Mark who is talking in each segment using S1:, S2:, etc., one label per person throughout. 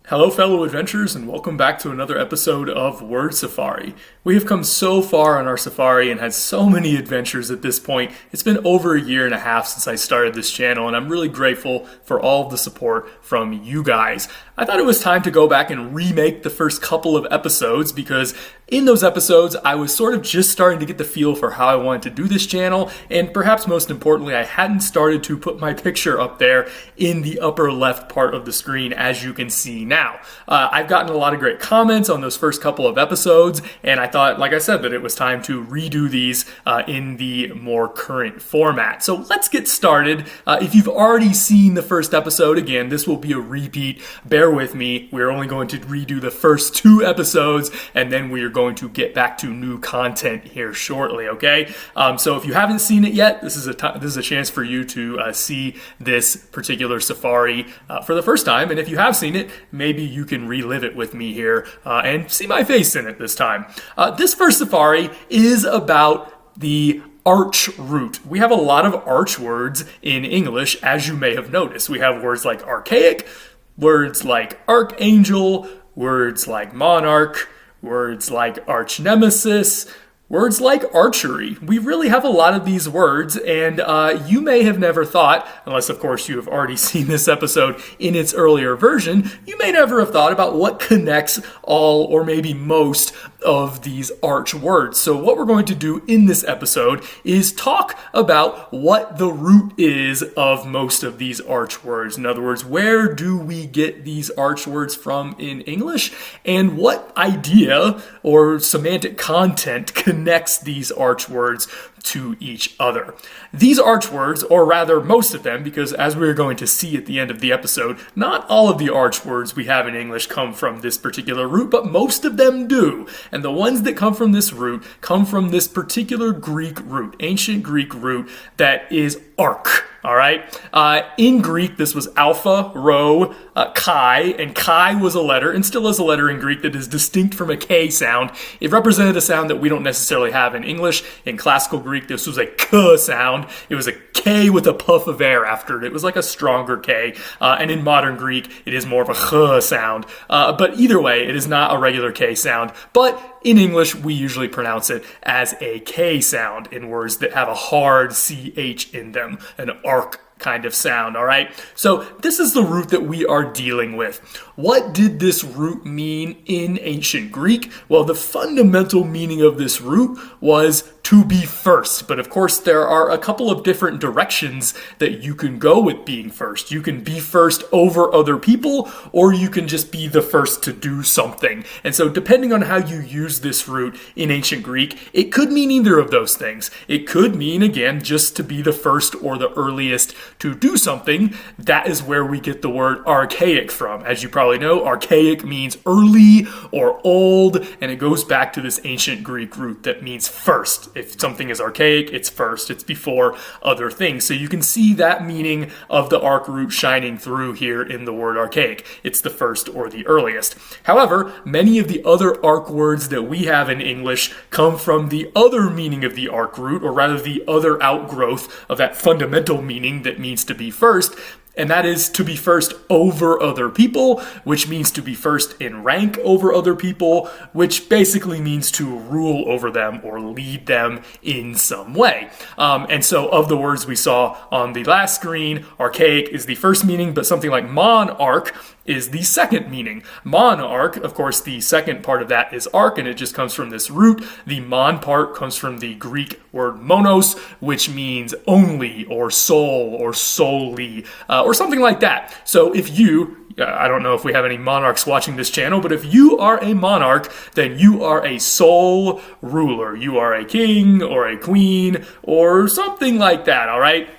S1: Hello fellow adventurers and welcome back to another episode of Word Safari. We have come so far on our safari and had so many adventures at this point. It's been over a year and a half since I started this channel and I'm really grateful for all of the support from you guys. I thought it was time to go back and remake the first couple of episodes because in those episodes I was sort of just starting to get the feel for how I wanted to do this channel, and perhaps most importantly I hadn't started to put my picture up there in the upper left part of the screen as you can see now. I've gotten a lot of great comments on those first couple of episodes, and I thought, like I said, that it was time to redo these in the more current format. So let's get started. If you've already seen the first episode, again, this will be a repeat. Bear with me. We're only going to redo the first two episodes, and then we are going to get back to new content here shortly, okay? So if you haven't seen it yet, this is a chance for you to see this particular safari for the first time, and if you have seen it, maybe you can relive it with me here and see my face in it this time. This first safari is about the arch root. We have a lot of arch words in English, as you may have noticed. We have words like archaic, words like archangel, words like monarch, words like arch-nemesis, words like archery. We really have a lot of these words, and you may have never thought, unless of course you have already seen this episode in its earlier version, you may never have thought about what connects all or maybe most of these arch words. So what we're going to do in this episode is talk about what the root is of most of these arch words. In other words, where do we get these arch words from in English, and what idea or semantic content connects these arch words to each other. These arch words, or rather most of them, because as we're going to see at the end of the episode, not all of the arch words we have in English come from this particular root, but most of them do. And the ones that come from this root come from this particular Greek root, ancient Greek root that is arch. All right. In Greek, this was alpha, rho, chi, and chi was a letter, and still is a letter in Greek that is distinct from a K sound. It represented a sound that we don't necessarily have in English. In classical Greek, this was a K sound. It was a K with a puff of air after it. It was like a stronger K. And in modern Greek, it is more of a Ch sound. But either way, it is not a regular K sound. But in English, we usually pronounce it as a K sound in words that have a hard CH in them, an arc kind of sound, all right? So this is the root that we are dealing with. What did this root mean in ancient Greek? Well, the fundamental meaning of this root was to be first. But of course, there are a couple of different directions that you can go with being first. You can be first over other people, or you can just be the first to do something. And so depending on how you use this root in ancient Greek, it could mean either of those things. It could mean, again, just to be the first or the earliest to do something. That is where we get the word archaic from. As you probably know, archaic means early or old, and it goes back to this ancient Greek root that means first. If something is archaic, it's first, it's before other things. So you can see that meaning of the arch root shining through here in the word archaic. It's the first or the earliest. However, many of the other arch words that we have in English come from the other meaning of the arch root, or rather the other outgrowth of that fundamental meaning that means to be first. And that is to be first over other people, which means to be first in rank over other people, which basically means to rule over them or lead them in some way. And so of the words we saw on the last screen, archaic is the first meaning, but something like monarch is the second meaning. Monarch, of course, the second part of that is arch, and it just comes from this root. The mon part comes from the Greek word monos, which means only or soul or solely, or something like that. So if you, I don't know if we have any monarchs watching this channel, but if you are a monarch, then you are a sole ruler. You are a king or a queen or something like that, all right?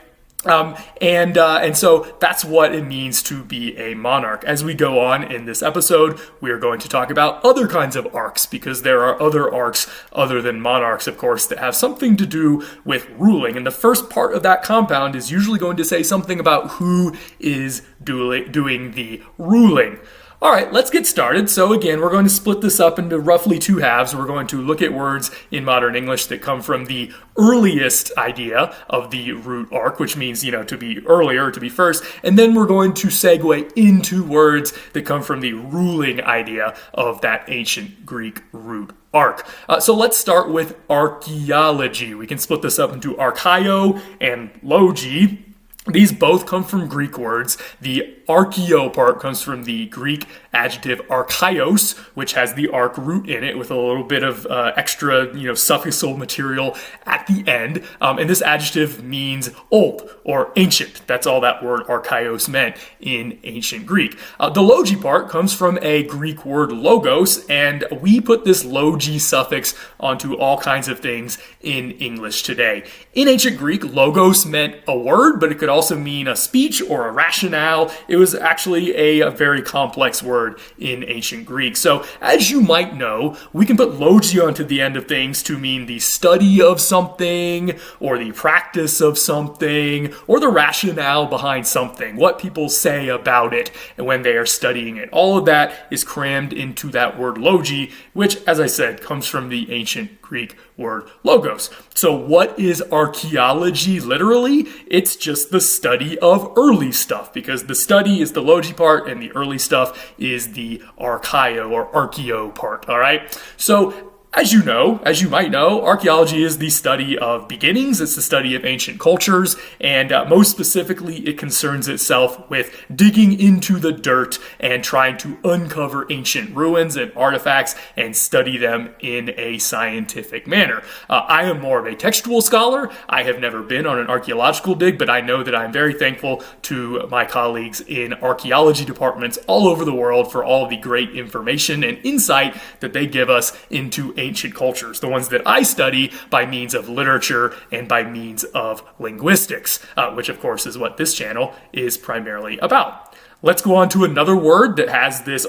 S1: And so that's what it means to be a monarch. As we go on in this episode, we are going to talk about other kinds of arcs, because there are other arcs other than monarchs, of course, that have something to do with ruling. And the first part of that compound is usually going to say something about who is doing the ruling. All right, let's get started. So again, we're going to split this up into roughly two halves. We're going to look at words in modern English that come from the earliest idea of the root arc, which means, to be earlier, to be first. And then we're going to segue into words that come from the ruling idea of that ancient Greek root arc. So let's start with archaeology. We can split this up into archaeo and logi. These both come from Greek words. The archaeo part comes from the Greek adjective archaios, which has the arc root in it with a little bit of extra, suffixal material at the end. And this adjective means old or ancient. That's all that word archaios meant in ancient Greek. The logi part comes from a Greek word logos, and we put this logi suffix onto all kinds of things in English today. In ancient Greek, logos meant a word, but it could also mean a speech or a rationale. It was actually a very complex word in ancient Greek. So as you might know, we can put logi onto the end of things to mean the study of something, or the practice of something, or the rationale behind something, what people say about it when they are studying it. All of that is crammed into that word logi, which, as I said, comes from the ancient Greek word logos. So what is archaeology literally? It's just the study of early stuff, because the study is the logi part and the early stuff is the archaeo or archaeo part, all right? So as you might know, archaeology is the study of beginnings. It's the study of ancient cultures, and most specifically, it concerns itself with digging into the dirt and trying to uncover ancient ruins and artifacts and study them in a scientific manner. I am more of a textual scholar. I have never been on an archaeological dig, but I know that I'm very thankful to my colleagues in archaeology departments all over the world for all the great information and insight that they give us into ancient cultures, the ones that I study by means of literature and by means of linguistics, which of course is what this channel is primarily about. Let's go on to another word that has this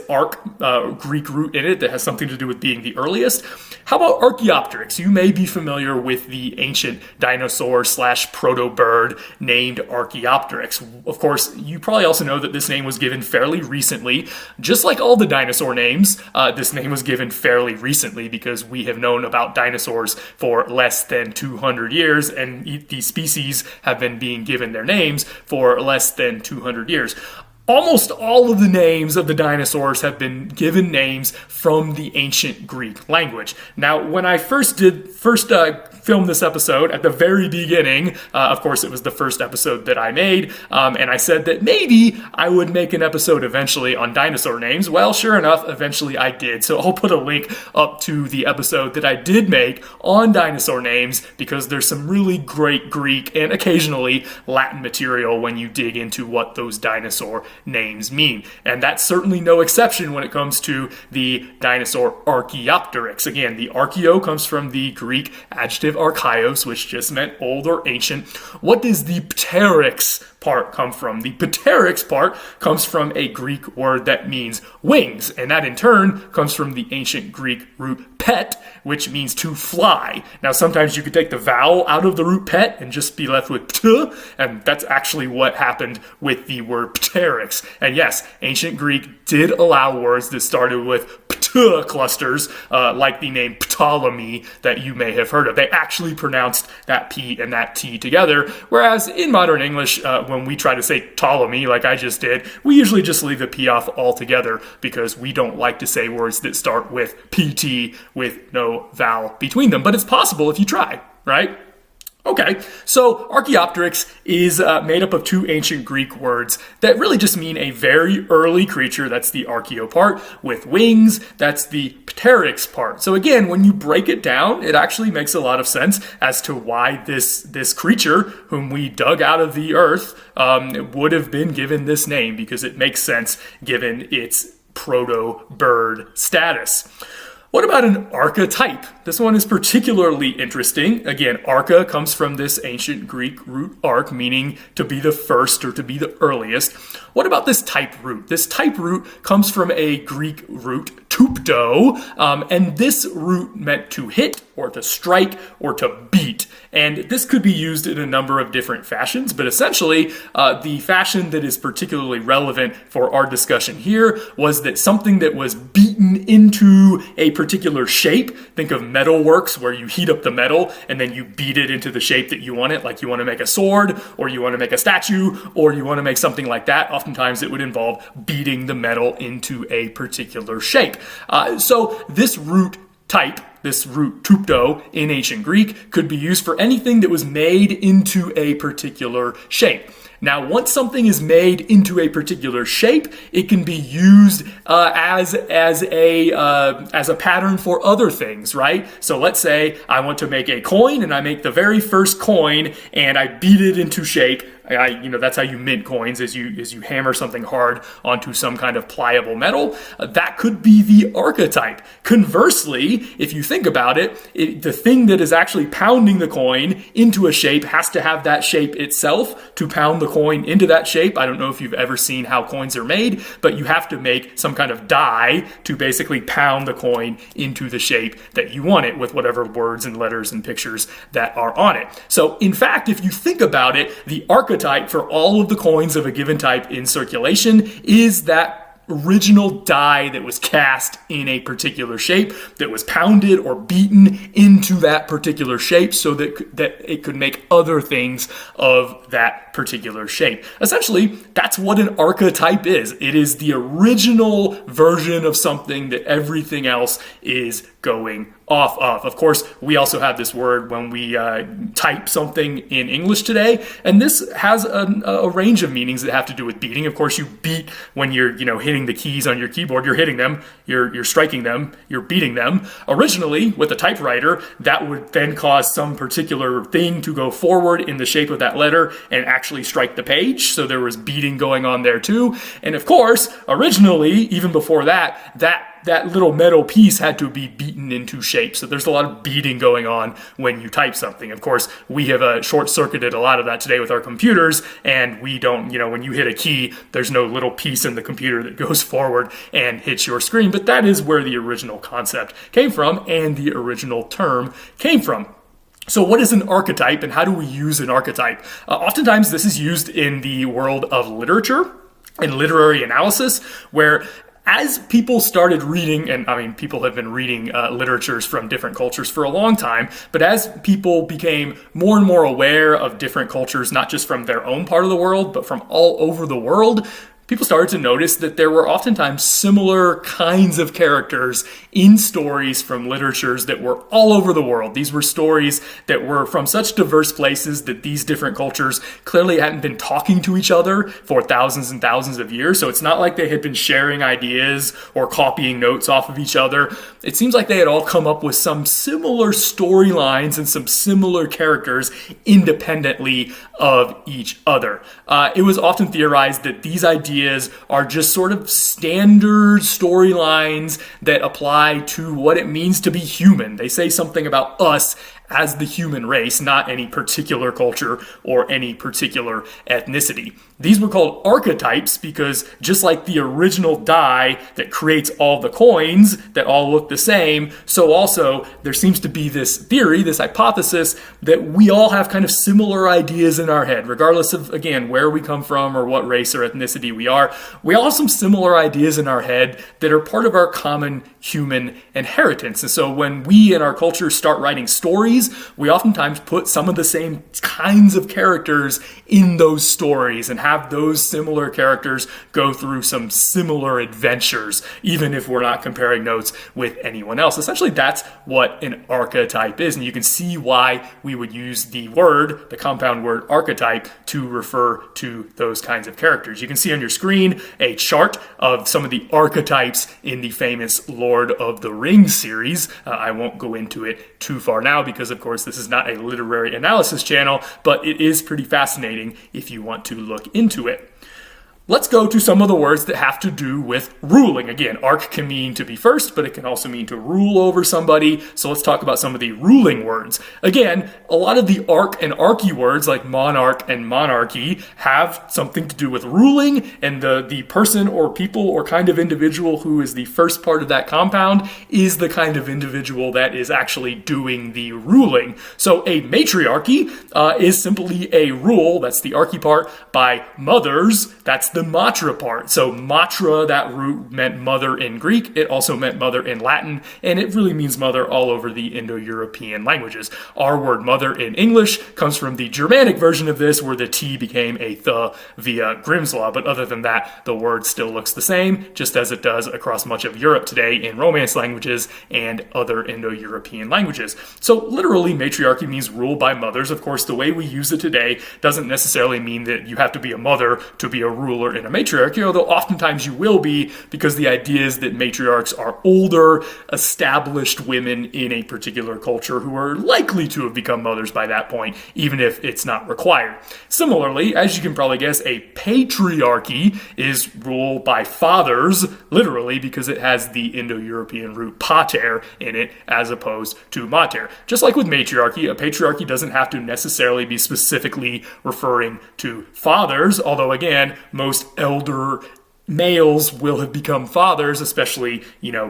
S1: Greek root in it that has something to do with being the earliest. How about Archeopteryx? You may be familiar with the ancient dinosaur / proto-bird named Archaeopteryx. Of course, you probably also know that this name was given fairly recently. Just like all the dinosaur names, this name was given fairly recently because we have known about dinosaurs for less than 200 years, and these species have been being given their names for less than 200 years. Almost all of the names of the dinosaurs have been given names from the ancient Greek language. Now, when I first filmed this episode at the very beginning, of course it was the first episode that I made, and I said that maybe I would make an episode eventually on dinosaur names. Well, sure enough, eventually I did. So I'll put a link up to the episode that I did make on dinosaur names, because there's some really great Greek and occasionally Latin material when you dig into what those dinosaur names mean. And that's certainly no exception when it comes to the dinosaur Archaeopteryx. Again, the archaeo comes from the Greek adjective archaios, which just meant old or ancient. What does the pteryx part come from? The pteryx part comes from a Greek word that means wings, and that in turn comes from the ancient Greek root pet, which means to fly. Now, sometimes you could take the vowel out of the root pet and just be left with t, and that's actually what happened with the word pteryx. And yes, ancient Greek did allow words that started with pt clusters, like the name Ptolemy that you may have heard of. They actually pronounced that P and that T together, whereas in modern English, when we try to say Ptolemy, like I just did, we usually just leave the P off altogether because we don't like to say words that start with PT with no vowel between them. But it's possible if you try, right? Okay, so Archaeopteryx is made up of two ancient Greek words that really just mean a very early creature. That's the archaeo part. With wings, that's the pteryx part. So again, when you break it down, it actually makes a lot of sense as to why this creature, whom we dug out of the earth, would have been given this name, because it makes sense given its proto-bird status. What about an archetype? This one is particularly interesting. Again, archa comes from this ancient Greek root arch, meaning to be the first or to be the earliest. What about this type root? This type root comes from a Greek root, tupto, and this root meant to hit or to strike, or to beat. And this could be used in a number of different fashions, but essentially, the fashion that is particularly relevant for our discussion here was that something that was beaten into a particular shape, think of metalworks where you heat up the metal and then you beat it into the shape that you want it, like you want to make a sword, or you want to make a statue, or you want to make something like that. Oftentimes it would involve beating the metal into a particular shape. So this root type, this root tupto in ancient Greek, could be used for anything that was made into a particular shape. Now, once something is made into a particular shape, it can be used as a pattern for other things, right? So let's say I want to make a coin, and I make the very first coin, and I beat it into shape. That's how you mint coins, is you hammer something hard onto some kind of pliable metal. That could be the archetype. Conversely, if you think about it, the thing that is actually pounding the coin into a shape has to have that shape itself to pound the coin into that shape. I don't know if you've ever seen how coins are made, but you have to make some kind of die to basically pound the coin into the shape that you want it with whatever words and letters and pictures that are on it. So in fact, if you think about it, the archetype for all of the coins of a given type in circulation is that original die that was cast in a particular shape, that was pounded or beaten into that particular shape so that it could make other things of that particular shape. Essentially, that's what an archetype is. It is the original version of something that everything else is going off of. Of course, we also have this word when we type something in English today, and this has a range of meanings that have to do with beating. Of course, you beat when you're hitting the keys on your keyboard. You're hitting them, you're striking them, you're beating them. Originally, with a typewriter, that would then cause some particular thing to go forward in the shape of that letter and actually strike the page. So there was beating going on there too. And of course, originally, even before that little metal piece had to be beaten into shape. So there's a lot of beating going on when you type something. Of course, we have short-circuited a lot of that today with our computers, and we don't, when you hit a key, there's no little piece in the computer that goes forward and hits your screen. But that is where the original concept came from and the original term came from. So what is an archetype, and how do we use an archetype? Oftentimes this is used in the world of literature and literary analysis, where as people started reading, and people have been reading literatures from different cultures for a long time, but as people became more and more aware of different cultures, not just from their own part of the world, but from all over the world, people started to notice that there were oftentimes similar kinds of characters in stories from literatures that were all over the world. These were stories that were from such diverse places that these different cultures clearly hadn't been talking to each other for thousands and thousands of years. So it's not like they had been sharing ideas or copying notes off of each other. It seems like they had all come up with some similar storylines and some similar characters independently of each other. It was often theorized that these ideas are just sort of standard storylines that apply to what it means to be human. They say something about us as the human race, not any particular culture or any particular ethnicity. These were called archetypes because just like the original die that creates all the coins that all look the same, so also there seems to be this theory, this hypothesis, that we all have kind of similar ideas in our head, regardless of, again, where we come from or what race or ethnicity we are. We all have some similar ideas in our head that are part of our common human inheritance. And so when we in our culture start writing stories, we oftentimes put some of the same kinds of characters in those stories and have those similar characters go through some similar adventures, even if we're not comparing notes with anyone else. Essentially, that's what an archetype is. And you can see why we would use the compound word archetype, to refer to those kinds of characters. You can see on your screen a chart of some of the archetypes in the famous Lord of the Rings series. I won't go into it too far now because, of course, this is not a literary analysis channel, but it is pretty fascinating if you want to look into it. Let's go to some of the words that have to do with ruling. Again, arch can mean to be first, but it can also mean to rule over somebody. So let's talk about some of the ruling words. Again, a lot of the arch and archy words like monarch and monarchy have something to do with ruling, and the person or people or kind of individual who is the first part of that compound is the kind of individual that is actually doing the ruling. So a matriarchy is simply a rule, that's the archy part, by mothers, that's the matra part. So matra, that root meant mother in Greek. It also meant mother in Latin, and it really means mother all over the Indo-European languages. Our word mother in English comes from the Germanic version of this, where the T became a th via Grimm's Law. But other than that, the word still looks the same, just as it does across much of Europe today in Romance languages and other Indo-European languages. So literally, matriarchy means rule by mothers. Of course, the way we use it today doesn't necessarily mean that you have to be a mother to be a ruler in a matriarchy, although oftentimes you will be, because the idea is that matriarchs are older, established women in a particular culture who are likely to have become mothers by that point, even if it's not required. Similarly, as you can probably guess, a patriarchy is rule by fathers, literally, because it has the Indo-European root pater in it, as opposed to mater. Just like with matriarchy, a patriarchy doesn't have to necessarily be specifically referring to fathers, although again, most elder males will have become fathers, especially,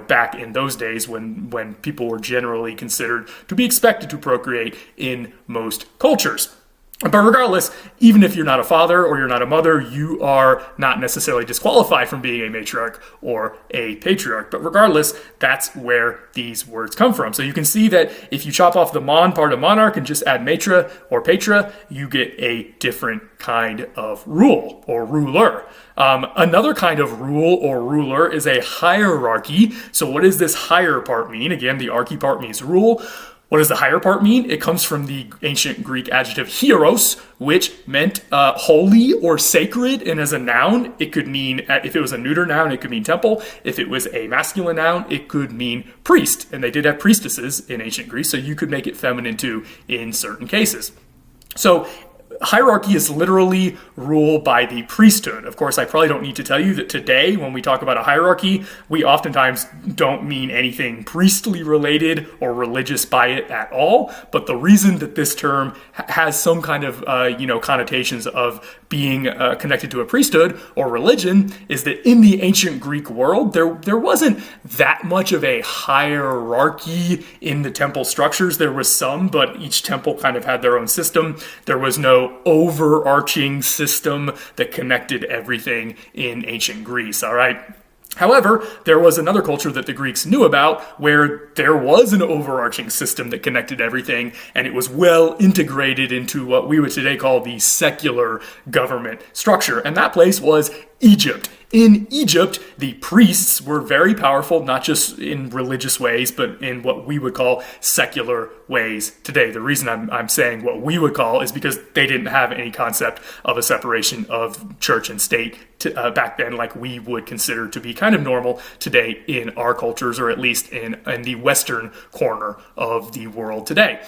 S1: back in those days when people were generally considered to be expected to procreate in most cultures. But regardless, even if you're not a father or you're not a mother, you are not necessarily disqualified from being a matriarch or a patriarch. But regardless, that's where these words come from. So you can see that if you chop off the mon part of monarch and just add matra or patra, you get a different kind of rule or ruler. Another kind of rule or ruler is a hierarchy. So what does this higher part mean? Again, the archy part means rule. What does the higher part mean? It comes from the ancient Greek adjective hieros, which meant holy or sacred, and as a noun, it could mean, if it was a neuter noun, it could mean temple. If it was a masculine noun, it could mean priest, and they did have priestesses in ancient Greece, so you could make it feminine too in certain cases. So hierarchy is literally rule by the priesthood. Of course, I probably don't need to tell you that today, when we talk about a hierarchy, we oftentimes don't mean anything priestly related or religious by it at all. But the reason that this term has some kind of, connotations of being connected to a priesthood or religion is that in the ancient Greek world, there wasn't that much of a hierarchy in the temple structures. There was some, but each temple kind of had their own system. There was no overarching system that connected everything in ancient Greece, all right? However, there was another culture that the Greeks knew about where there was an overarching system that connected everything, and it was well integrated into what we would today call the secular government structure. And that place was Egypt. In Egypt, the priests were very powerful, not just in religious ways, but in what we would call secular ways today. The reason I'm saying what we would call is because they didn't have any concept of a separation of church and state back then, like we would consider to be kind of normal today in our cultures, or at least in the Western corner of the world today.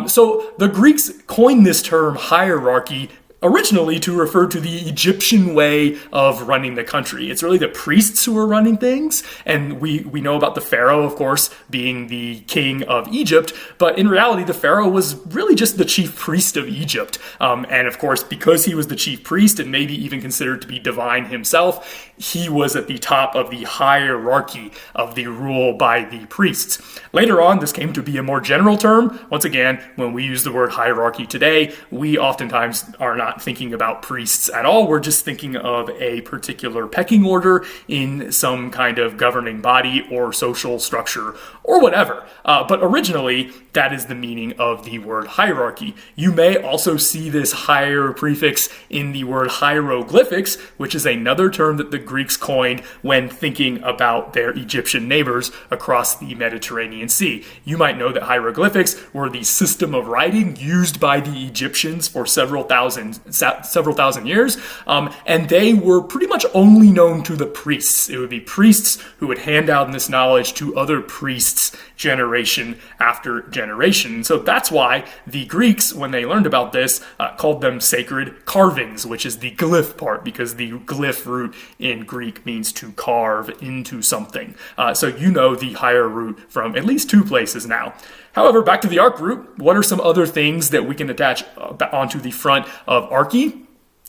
S1: So the Greeks coined this term hierarchy originally to refer to the Egyptian way of running the country. It's really the priests who are running things, and we know about the pharaoh, of course, being the king of Egypt, but in reality, the pharaoh was really just the chief priest of Egypt. And of course, because he was the chief priest and maybe even considered to be divine himself, he was at the top of the hierarchy of the rule by the priests. Later on, this came to be a more general term. Once again, when we use the word hierarchy today, we oftentimes are not thinking about priests at all. We're just thinking of a particular pecking order in some kind of governing body or social structure or whatever. But originally, that is the meaning of the word hierarchy. You may also see this higher prefix in the word hieroglyphics, which is another term that the Greeks coined when thinking about their Egyptian neighbors across the Mediterranean Sea. You might know that hieroglyphics were the system of writing used by the Egyptians for several thousand several thousand years, and they were pretty much only known to the priests. It would be priests who would hand down this knowledge to other priests generation after generation. So that's why the Greeks, when they learned about this, called them sacred carvings, which is the glyph part, because the glyph root in Greek means to carve into something. So you know the higher root from at least two places now. However, back to the arc root, what are some other things that we can attach onto the front of archy?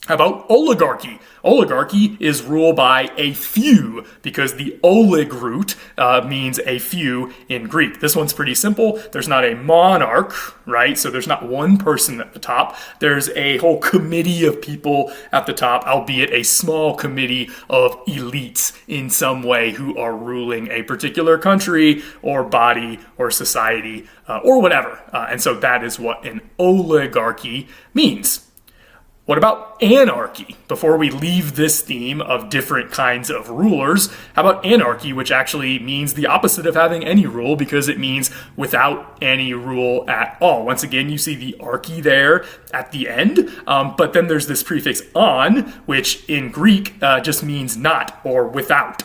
S1: How about oligarchy? Oligarchy is rule by a few, because the olig root means a few in Greek. This one's pretty simple. There's not a monarch, right? So there's not one person at the top. There's a whole committee of people at the top, albeit a small committee of elites in some way who are ruling a particular country or body or society or whatever. And so that is what an oligarchy means. What about anarchy? Before we leave this theme of different kinds of rulers, how about anarchy, which actually means the opposite of having any rule, because it means without any rule at all. Once again, you see the archy there at the end, but then there's this prefix on, which in Greek just means not or without.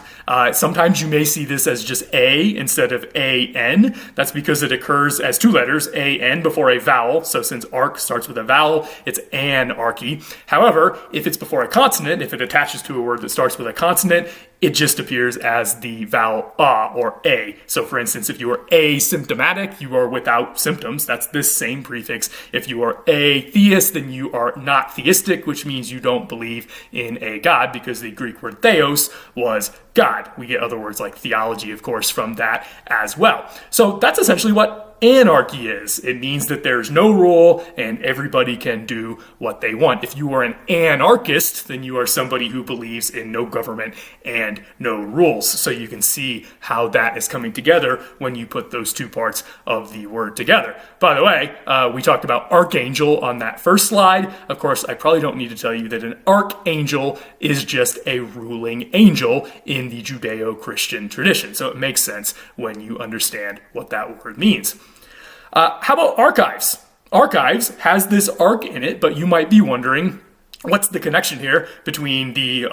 S1: Sometimes you may see this as just A instead of A-N. That's because it occurs as two letters, A-N, before a vowel. So since arc starts with a vowel, it's anarchy. However, if it's before a consonant, if it attaches to a word that starts with a consonant, it just appears as the vowel A or A. So for instance, if you are asymptomatic, you are without symptoms. That's this same prefix. If you are atheist, then you are not theistic, which means you don't believe in a God, because the Greek word theos was God. We get other words like theology, of course, from that as well. So that's essentially what anarchy is. It means that there's no rule and everybody can do what they want. If you are an anarchist, then you are somebody who believes in no government and no rules. So you can see how that is coming together when you put those two parts of the word together. By the way, we talked about archangel on that first slide. Of course, I probably don't need to tell you that an archangel is just a ruling angel in the Judeo-Christian tradition. So it makes sense when you understand what that word means. How about archives? Archives has this arc in it, but you might be wondering, what's the connection here between the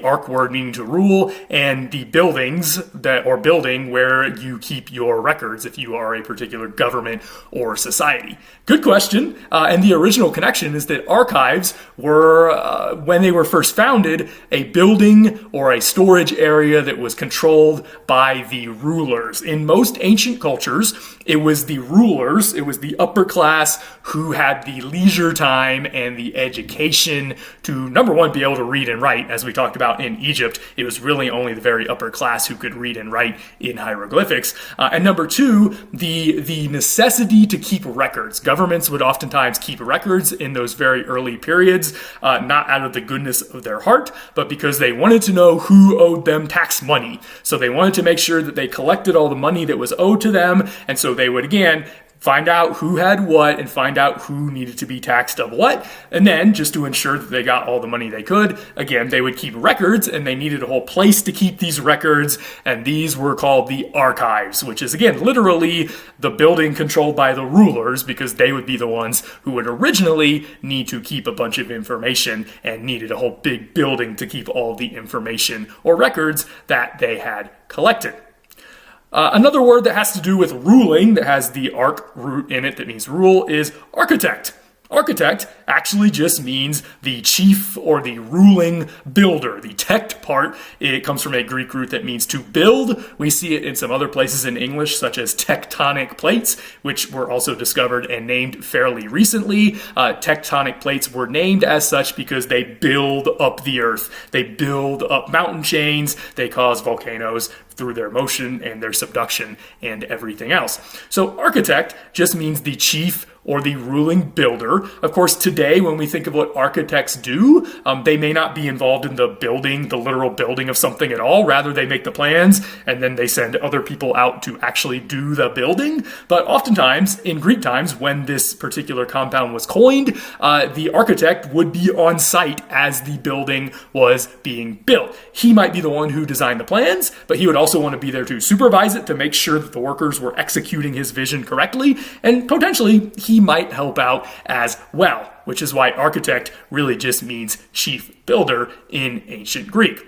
S1: arc word meaning to rule and the buildings building where you keep your records if you are a particular government or society? Good question. And the original connection is that archives were, when they were first founded, a building or a storage area that was controlled by the rulers. In most ancient cultures, it was the rulers, it was the upper class who had the leisure time and the education to, number one, be able to read and write. As we talked about in Egypt, it was really only the very upper class who could read and write in hieroglyphics. And number two, the necessity to keep records. Governments would oftentimes keep records in those very early periods, not out of the goodness of their heart, but because they wanted to know who owed them tax money. So they wanted to make sure that they collected all the money that was owed to them, and so they would, again, find out who had what and find out who needed to be taxed of what. And then, just to ensure that they got all the money they could, again, they would keep records, and they needed a whole place to keep these records. And these were called the archives, which is, again, literally the building controlled by the rulers, because they would be the ones who would originally need to keep a bunch of information and needed a whole big building to keep all the information or records that they had collected. Another word that has to do with ruling, that has the arc root in it that means rule, is architect. Architect actually just means the chief or the ruling builder. The tect part, it comes from a Greek root that means to build. We see it in some other places in English, such as tectonic plates, which were also discovered and named fairly recently. Tectonic plates were named as such because they build up the earth. They build up mountain chains. They cause volcanoes through their motion and their subduction and everything else. So architect just means the chief or the ruling builder. Of course, today, when we think of what architects do, they may not be involved in the building, the literal building of something at all. Rather, they make the plans, and then they send other people out to actually do the building. But oftentimes, in Greek times, when this particular compound was coined, the architect would be on site as the building was being built. He might be the one who designed the plans, but he would also want to be there to supervise it, to make sure that the workers were executing his vision correctly, and potentially he might help out as well. which is why architect really just means chief builder in ancient Greek.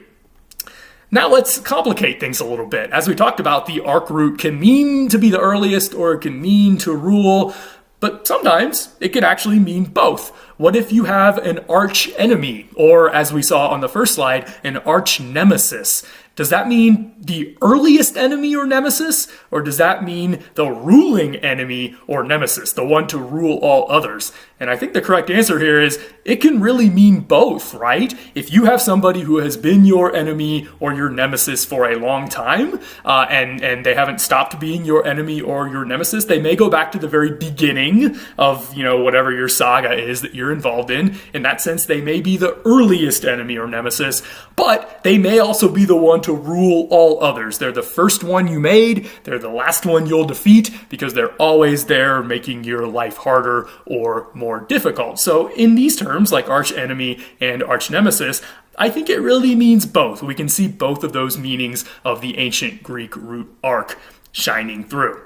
S1: Now let's complicate things a little bit. As we talked about, the arch root can mean to be the earliest or it can mean to rule, but sometimes it can actually mean both. What if you have an arch enemy, or as we saw on the first slide, an arch-nemesis? Does that mean the earliest enemy or nemesis? Or does that mean the ruling enemy or nemesis, the one to rule all others? And I think the correct answer here is it can really mean both, right? If you have somebody who has been your enemy or your nemesis for a long time, and they haven't stopped being your enemy or your nemesis, they may go back to the very beginning of, whatever your saga is that you're involved in. In that sense, they may be the earliest enemy or nemesis, but they may also be the one to rule all others. They're the first one you made, they're the last one you'll defeat, because they're always there making your life harder or more difficult. So in these terms, like arch-enemy and arch-nemesis, I think it really means both. We can see both of those meanings of the ancient Greek root arch shining through.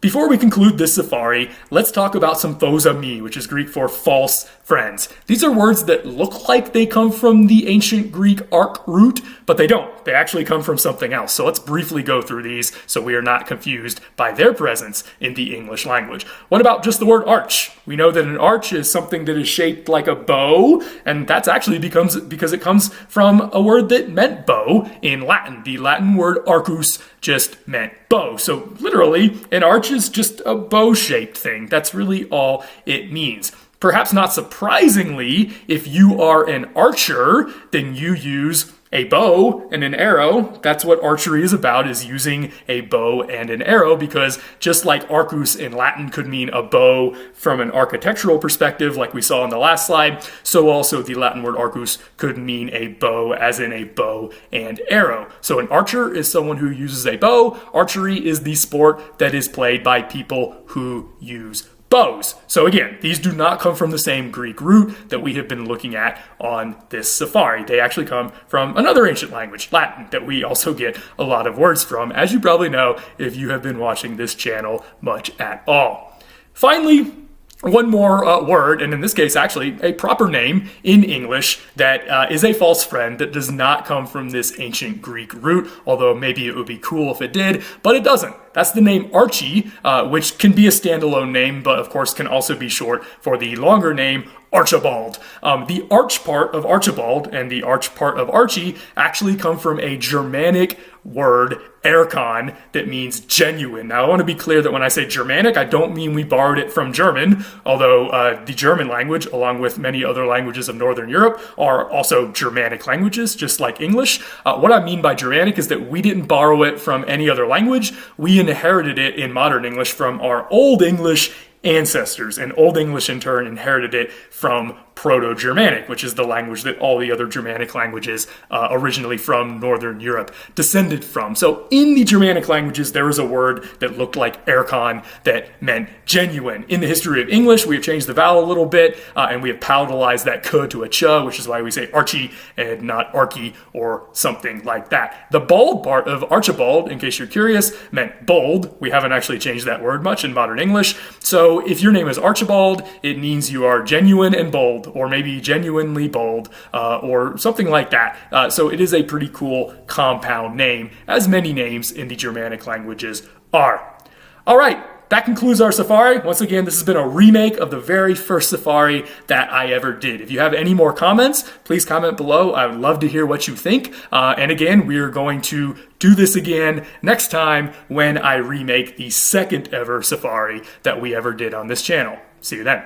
S1: Before we conclude this safari, let's talk about some faux amis, which is Greek for false friends. These are words that look like they come from the ancient Greek arch root, but they don't. They actually come from something else. So let's briefly go through these so we are not confused by their presence in the English language. What about just the word arch? We know that an arch is something that is shaped like a bow, and that's actually because it comes from a word that meant bow in Latin. The Latin word arcus just meant bow. So literally, an arch is just a bow-shaped thing. That's really all it means. Perhaps not surprisingly, if you are an archer, then you use a bow and an arrow. That's what archery is about, is using a bow and an arrow, because just like arcus in Latin could mean a bow from an architectural perspective, like we saw in the last slide, so also the Latin word arcus could mean a bow, as in a bow and arrow. So an archer is someone who uses a bow. Archery is the sport that is played by people who use bows. So again, these do not come from the same Greek root that we have been looking at on this safari. They actually come from another ancient language, Latin, that we also get a lot of words from, as you probably know if you have been watching this channel much at all. Finally, one more word, and in this case actually a proper name in English that is a false friend that does not come from this ancient Greek root, although maybe it would be cool if it did, but it doesn't. That's the name Archie, which can be a standalone name, but of course can also be short for the longer name Archibald. The arch part of Archibald and the arch part of Archie actually come from a Germanic word, erkon, that means genuine. Now, I want to be clear that when I say Germanic, I don't mean we borrowed it from German, although the German language, along with many other languages of Northern Europe, are also Germanic languages, just like English. What I mean by Germanic is that we didn't borrow it from any other language. We inherited it in modern English from our Old English ancestors, and Old English in turn inherited it from Proto-Germanic, which is the language that all the other Germanic languages originally from Northern Europe descended from. So in the Germanic languages, there was a word that looked like erkon that meant genuine. In the history of English, we have changed the vowel a little bit, and we have palatalized that k to a ch, which is why we say Archie and not Archie or something like that. The bald part of Archibald, in case you're curious, meant bold. We haven't actually changed that word much in modern English. So if your name is Archibald, it means you are genuine and bold, or maybe genuinely bold, or something like that. So it is a pretty cool compound name, as many names in the Germanic languages are. All right, that concludes our safari. Once again, this has been a remake of the very first safari that I ever did. If you have any more comments, please comment below. I would love to hear what you think. And again, we are going to do this again next time when I remake the second ever safari that we ever did on this channel. See you then.